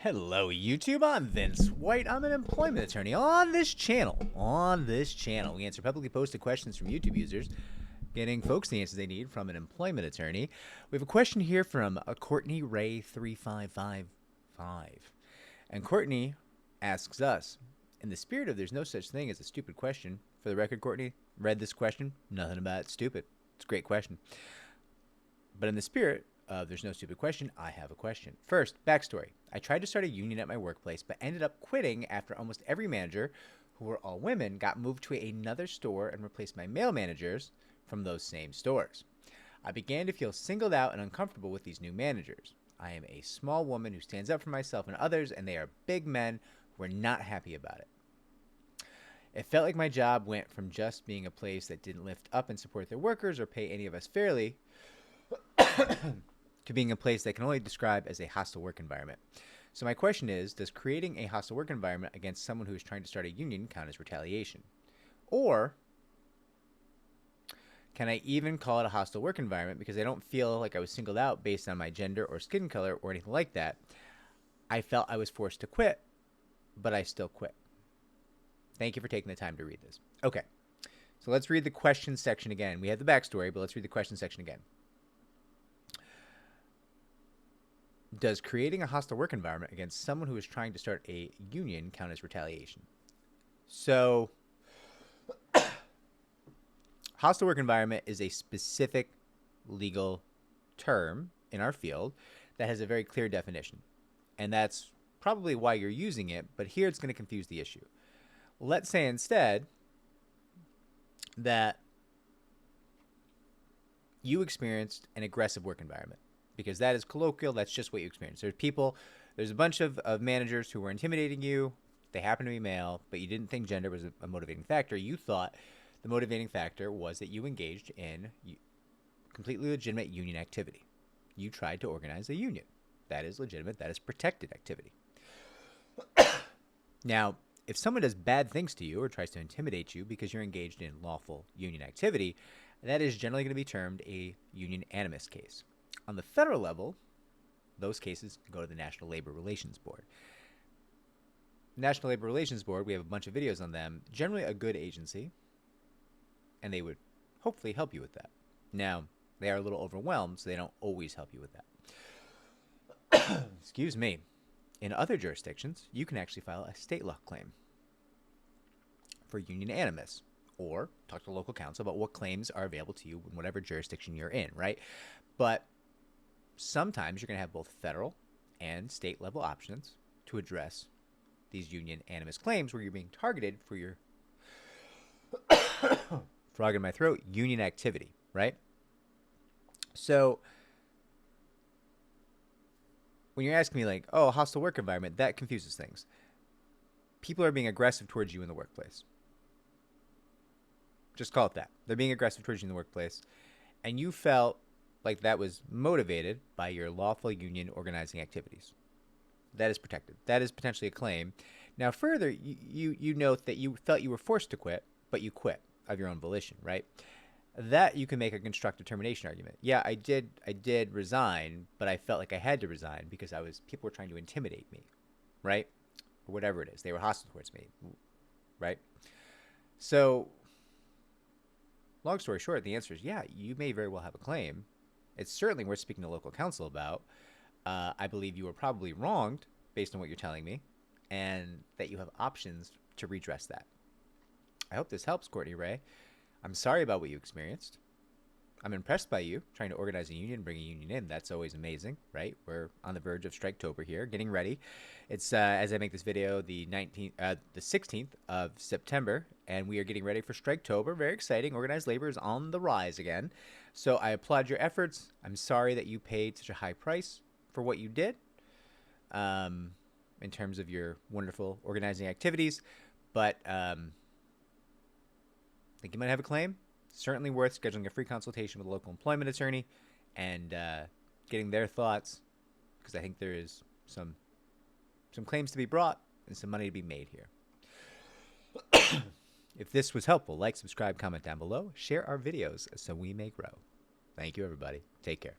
Hello YouTube, I'm Vince White. I'm an employment attorney. On this channel, we answer publicly posted questions from YouTube users, getting folks the answers they need from an employment attorney. We have a question here from Courtney Ray 3555. And Courtney asks us, in the spirit of there's no such thing as a stupid question, for the record, Courtney, read this question, nothing about it stupid. It's a great question. But in the spirit of there's no stupid question, I have a question. First, backstory. I tried to start a union at my workplace, but ended up quitting after almost every manager, who were all women, got moved to another store and replaced my male managers from those same stores. I began to feel singled out and uncomfortable with these new managers. I am a small woman who stands up for myself and others, and they are big men who are not happy about it. It felt like my job went from just being a place that didn't lift up and support their workers or pay any of us fairly to being a place that can only describe as a hostile work environment. So my question is, does creating a hostile work environment against someone who is trying to start a union count as retaliation? Or can I even call it a hostile work environment because I don't feel like I was singled out based on my gender or skin color or anything like that? I felt I was forced to quit, but I still quit. Thank you for taking the time to read this. Okay, so let's read the question section again. We have the backstory, but let's read the question section again. Does creating a hostile work environment against someone who is trying to start a union count as retaliation? So, hostile work environment is a specific legal term in our field that has a very clear definition. And that's probably why you're using it, but here it's going to confuse the issue. Let's say instead that you experienced an aggressive work environment. Because that is colloquial, that's just what you experience. There's a bunch of managers who were intimidating you. They happen to be male, but you didn't think gender was a motivating factor. You thought the motivating factor was that you engaged in completely legitimate union activity. You tried to organize a union. That is legitimate. That is protected activity. Now, if someone does bad things to you or tries to intimidate you because you're engaged in lawful union activity, that is generally going to be termed a union animus case. On the federal level, those cases go to the National Labor Relations Board. National Labor Relations Board, we have a bunch of videos on them, generally a good agency, and they would hopefully help you with that. Now, they are a little overwhelmed, so they don't always help you with that. Excuse me. In other jurisdictions, you can actually file a state law claim for union animus, or talk to local counsel about what claims are available to you in whatever jurisdiction you're in, right? But sometimes you're going to have both federal and state level options to address these union animus claims where you're being targeted for your frog in my throat union activity, right? So when you're asking me like, oh, hostile work environment, that confuses things. People are being aggressive towards you in the workplace. Just call it that. They're being aggressive towards you in the workplace, and you felt like that was motivated by your lawful union organizing activities. That is protected. That is potentially a claim. Now, further, you note that you felt you were forced to quit, but you quit of your own volition, right? That you can make a constructive termination argument. Yeah, I did resign, but I felt like I had to resign because people were trying to intimidate me, right? Or whatever it is. They were hostile towards me, right? So, long story short, the answer is yeah, you may very well have a claim. It's certainly worth speaking to local counsel about. I believe you were probably wronged based on what you're telling me, and that you have options to redress that. I hope this helps, Courtney Ray. I'm sorry about what you experienced. I'm impressed by you trying to organize a union, bring a union in. That's always amazing, right? We're on the verge of Striketober here, getting ready. It's as I make this video, the 16th of September, and we are getting ready for Striketober. Very exciting. Organized labor is on the rise again. So I applaud your efforts. I'm sorry that you paid such a high price for what you did in terms of your wonderful organizing activities, but I think you might have a claim. Certainly worth scheduling a free consultation with a local employment attorney and getting their thoughts, because I think there is some claims to be brought and some money to be made here. If this was helpful, like, subscribe, comment down below, share our videos so we may grow. Thank you, everybody. Take care.